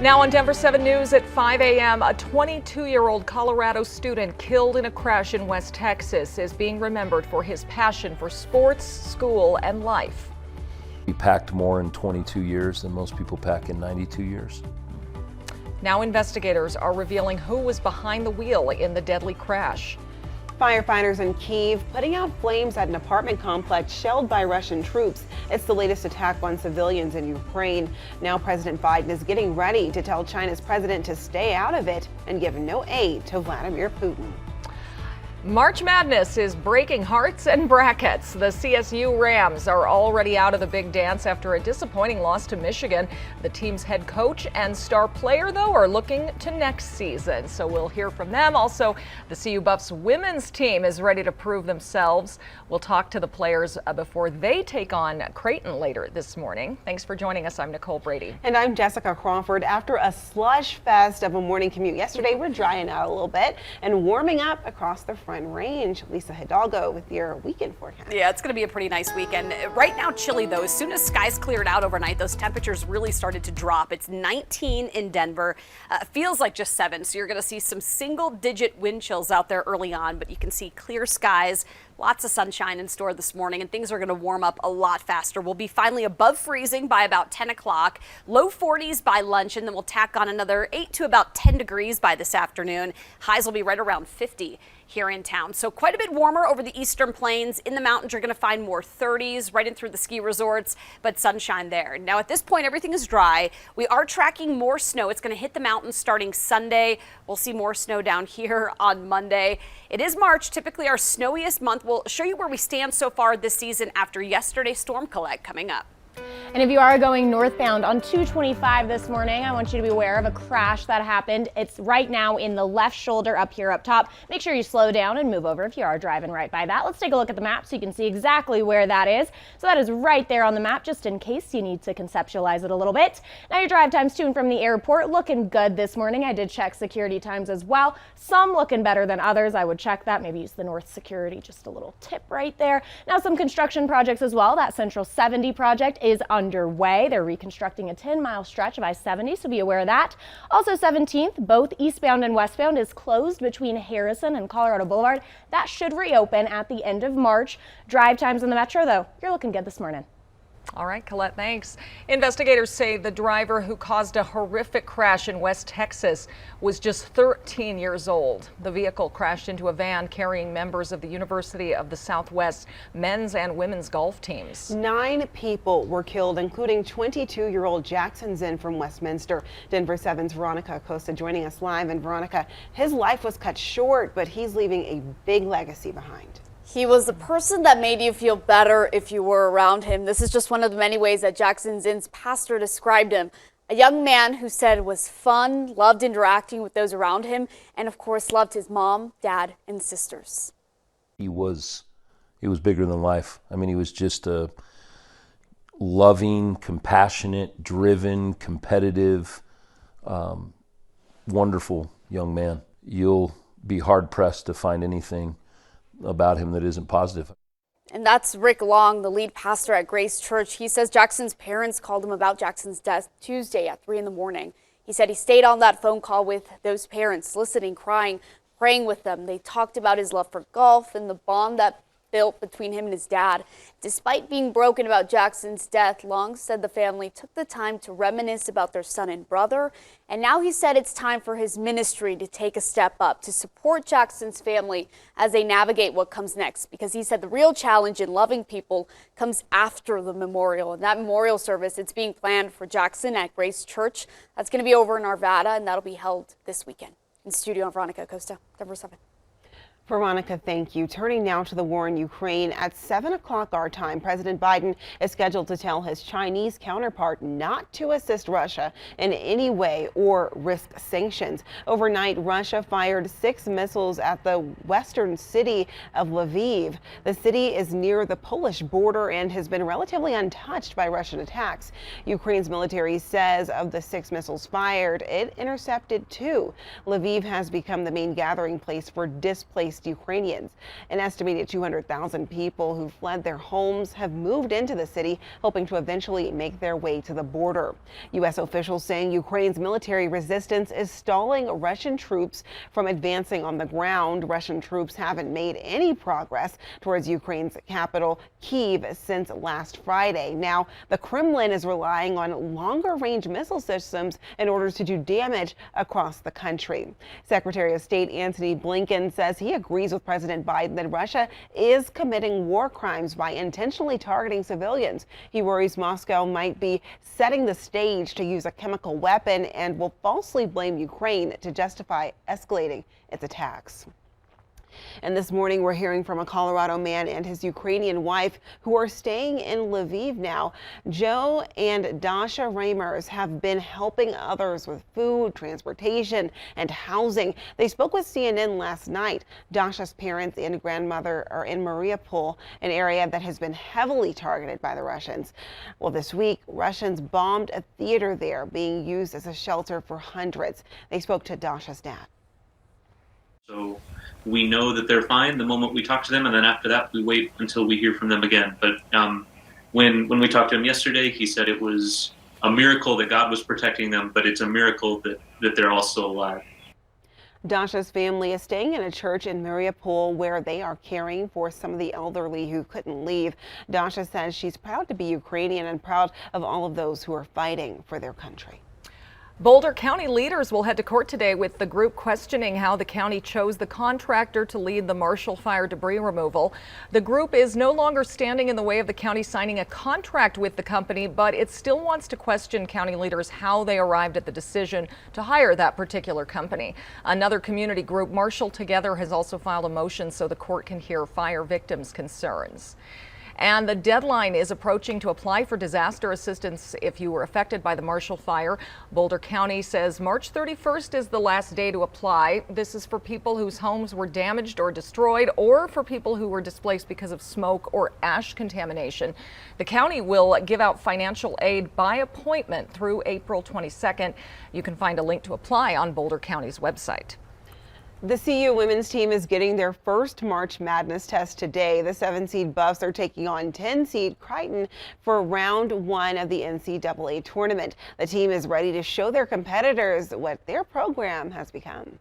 Now on Denver 7 News at 5 a.m., a 22-year-old Colorado student killed in a crash in West Texas is being remembered for his passion for sports, school, and life. He packed more in 22 years than most people pack in 92 years. Now investigators are revealing who was behind the wheel in the deadly crash. Firefighters in Kyiv putting out flames at an apartment complex shelled by Russian troops. It's the latest attack on civilians in Ukraine. Now President Biden is getting ready to tell China's president to stay out of it and give no aid to Vladimir Putin. March Madness is breaking hearts and brackets. The CSU Rams are already out of the big dance after a disappointing loss to Michigan. The team's head coach and star player, though, are looking to next season, so we'll hear from them. Also, the CU Buffs women's team is ready to prove themselves. We'll talk to the players before they take on Creighton later this morning. Thanks for joining us. I'm Nicole Brady. And I'm Jessica Crawford. After a slush fest of a morning commute yesterday, we're drying out a little bit and warming up across the front range. Lisa Hidalgo with your weekend forecast. Yeah, it's going to be a pretty nice weekend. Right now, chilly though. As soon as skies cleared out overnight, those temperatures really started to drop. It's 19 in Denver. Feels like just 7, so you're going to see some single-digit wind chills out there early on, but you can see clear skies. Lots of sunshine in store this morning, and things are going to warm up a lot faster. We'll be finally above freezing by about 10 o'clock, low 40s by lunch, and then we'll tack on another 8 to about 10 degrees by this afternoon. Highs will be right around 50 here in town. So quite a bit warmer over the eastern plains. In the mountains, you're going to find more 30s right in through the ski resorts, but sunshine there. Now at this point, everything is dry. We are tracking more snow. It's going to hit the mountains starting Sunday. We'll see more snow down here on Monday. It is March, typically our snowiest month. We'll show you where we stand so far this season after yesterday's storm collect coming up. And if you are going northbound on 225 this morning, I want you to be aware of a crash that happened. It's right now in the left shoulder up here up top. Make sure you slow down and move over if you are driving right by that. Let's take a look at the map so you can see exactly where that is. So that is right there on the map, just in case you need to conceptualize it a little bit. Now your drive times to and from the airport looking good this morning. I did check security times as well. Some looking better than others. I would check that. Maybe use the North Security. Just a little tip right there. Now some construction projects as well. That Central 70 project is underway. They're reconstructing a 10-mile stretch of I-70, so be aware of that. Also 17th, both eastbound and westbound is closed between Harrison and Colorado Boulevard. That should reopen at the end of March. Drive times in the metro, though, you're looking good this morning. All right, Colette, thanks. Investigators say the driver who caused a horrific crash in West Texas was just 13 years old. The vehicle crashed into a van carrying members of the University of the Southwest men's and women's golf teams. 9 people were killed, including 22-year-old Jackson Zinn from Westminster. Denver 7's Veronica ACOSTA joining us live. And Veronica, his life was cut short, but he's leaving a big legacy behind. He was the person that made you feel better if you were around him. This is just one of the many ways that Jackson Zinn's pastor described him. A young man who said it was fun, loved interacting with those around him, and of course loved his mom, dad, and sisters. He was bigger than life. I mean, he was just a loving, compassionate, driven, competitive, wonderful young man. You'll be hard-pressed to find anything about him that isn't positive. And that's Rick Long, the lead pastor at Grace Church. He says Jackson's parents called him about Jackson's death Tuesday at 3 in the morning. He said he stayed on that phone call with those parents, listening, crying, praying with them. They talked about his love for golf and the bond that built between him and his dad. Despite being broken about Jackson's death, Long said the family took the time to reminisce about their son and brother. And now he said it's time for his ministry to take a step up to support Jackson's family as they navigate what comes next. Because he said the real challenge in loving people comes after the memorial. And that memorial service, it's being planned for Jackson at Grace Church. That's going to be over in Arvada, and that'll be held this weekend. In studio, Veronica ACOSTA, Denver 7. Veronica, thank you. Turning now to the war in Ukraine. At 7 o'clock our time, President Biden is scheduled to tell his Chinese counterpart not to assist Russia in any way or risk sanctions. Overnight, Russia fired 6 missiles at the western city of Lviv. The city is near the Polish border and has been relatively untouched by Russian attacks. Ukraine's military says of the 6 missiles fired, it intercepted 2. Lviv has become the main gathering place for displaced displaced Ukrainians. An estimated 200,000 people who fled their homes have moved into the city, hoping to eventually make their way to the border. U.S. officials saying Ukraine's military resistance is stalling Russian troops from advancing on the ground. Russian troops haven't made any progress towards Ukraine's capital, Kyiv, since last Friday. Now, the Kremlin is relying on longer-range missile systems in order to do damage across the country. Secretary of State Antony Blinken says he agrees with President Biden that Russia is committing war crimes by intentionally targeting civilians. He worries Moscow might be setting the stage to use a chemical weapon and will falsely blame Ukraine to justify escalating its attacks. And this morning, we're hearing from a Colorado man and his Ukrainian wife who are staying in Lviv now. Joe and Dasha Reimers have been helping others with food, transportation, and housing. They spoke with CNN last night. Dasha's parents and grandmother are in Mariupol, an area that has been heavily targeted by the Russians. Well, this week, Russians bombed a theater there, being used as a shelter for hundreds. They spoke to Dasha's dad. So we know that they're fine the moment we talk to them, and then after that we wait until we hear from them again. But when we talked to him yesterday, he said it was a miracle that God was protecting them, but it's a miracle that they're all still alive. Dasha's family is staying in a church in Mariupol where they are caring for some of the elderly who couldn't leave. Dasha says she's proud to be Ukrainian and proud of all of those who are fighting for their country. Boulder County leaders will head to court today with the group questioning how the county chose the contractor to lead the Marshall Fire debris removal. The group is no longer standing in the way of the county signing a contract with the company, but it still wants to question county leaders how they arrived at the decision to hire that particular company. Another community group, Marshall Together, has also filed a motion so the court can hear fire victims' concerns. And the deadline is approaching to apply for disaster assistance if you were affected by the Marshall Fire. Boulder County says March 31st is the last day to apply. This is for people whose homes were damaged or destroyed, or for people who were displaced because of smoke or ash contamination. The county will give out financial aid by appointment through April 22nd. You can find a link to apply on Boulder County's website. The CU women's team is getting their first March Madness test today. The 7-seed Buffs are taking on 10-seed Crichton for round 1 of the NCAA tournament. The team is ready to show their competitors what their program has become.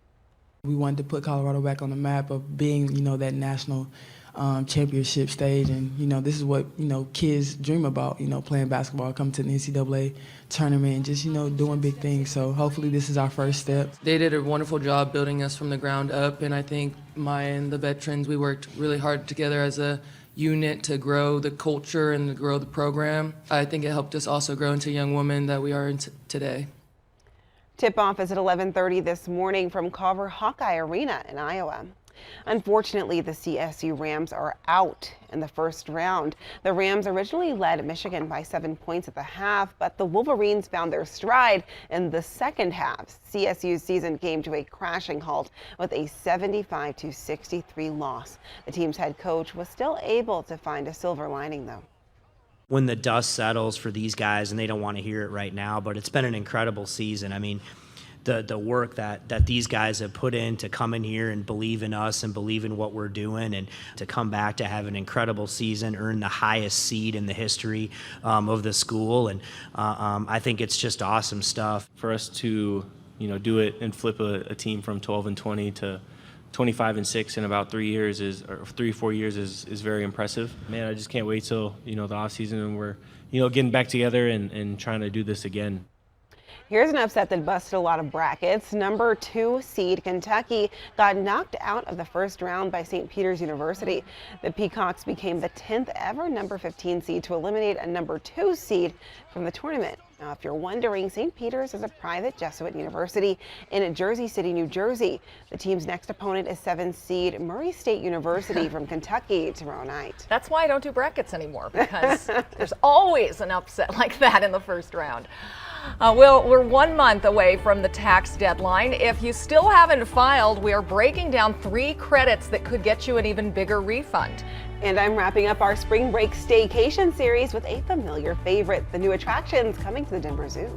We wanted to put Colorado back on the map of being, that national championship stage, and this is what kids dream about, playing basketball, coming to the NCAA tournament, and just doing big things. So hopefully this is our first step. They did a wonderful job building us from the ground up, and I think Maya and the veterans, we worked really hard together as a unit to grow the culture and to grow the program. I think it helped us also grow into young women that we are today. Tip-off is at 11:30 this morning from Carver Hawkeye Arena in Iowa. Unfortunately, the CSU Rams are out in the first round. The Rams originally led Michigan by 7 points at the half, but the Wolverines found their stride in the second half. CSU's season came to a crashing halt with a 75-63 loss. The team's head coach was still able to find a silver lining, though. When the dust settles for these guys, and they don't want to hear it right now, but it's been an incredible season. I mean, the work that these guys have put in to come in here and believe in us and believe in what we're doing, and to come back to have an incredible season, earn the highest seed in the history of the school, and I think it's just awesome stuff. For us to do it and flip a team from 12-20 to 25-6 in about 3 years or 4 years is very impressive. Man, I just can't wait till the off season and we're getting back together and trying to do this again. Here's an upset that busted a lot of brackets. Number 2 seed Kentucky got knocked out of the first round by St. Peter's University. The Peacocks became the 10th ever number 15 seed to eliminate a number 2 seed from the tournament. Now, if you're wondering, St. Peter's is a private Jesuit university in Jersey City, New Jersey. The team's next opponent is 7 seed Murray State University from Kentucky tomorrow night. That's why I don't do brackets anymore, because there's always an upset like that in the first round. Well, we're 1 month away from the tax deadline. If you still haven't filed, we are breaking down 3 credits that could get you an even bigger refund. And I'm wrapping up our spring break staycation series with a familiar favorite, the new attractions coming to the Denver Zoo.